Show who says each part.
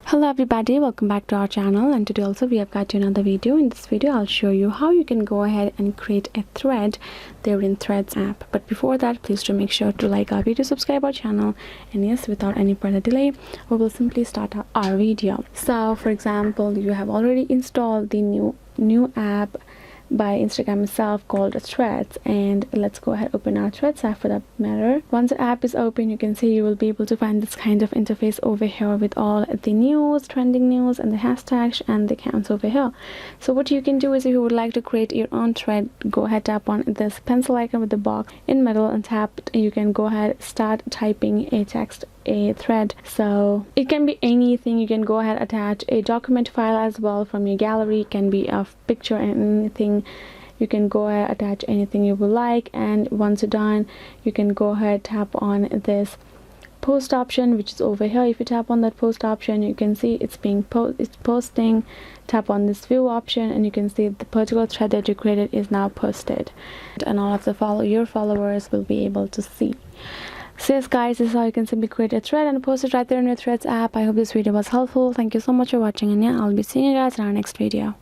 Speaker 1: Hello everybody, welcome back to our channel, and today also we have got you another video. In this video I'll show you how you can go ahead and create a thread there in Threads app. But before that, please do make sure to like our video, subscribe our channel, and yes, without any further delay we will simply start our video. So for example, you have already installed the new app by Instagram itself called Threads, and let's go ahead open our Threads app for that matter. Once the app is open, you can see you will be able to find this kind of interface over here with all the news, trending news, and the hashtags and the accounts over here. So what you can do is, if you would like to create your own thread, go ahead, tap on this pencil icon with the box in middle and tap. You can go ahead, start typing a text, a thread. So it can be anything. You can go ahead, attach a document file as well from your gallery. It can be a picture and anything. You can go ahead, attach anything you would like, and once you're done, you can go ahead, tap on this post option, which is over here. If you tap on that post option, you can see it's posting. Tap on this view option and you can see the particular thread that you created is now posted, and all of your followers will be able to see. So yes guys, this is how you can simply create a thread and post it right there in your Threads app. I hope this video was helpful. Thank you so much for watching, and yeah, I'll be seeing you guys in our next video.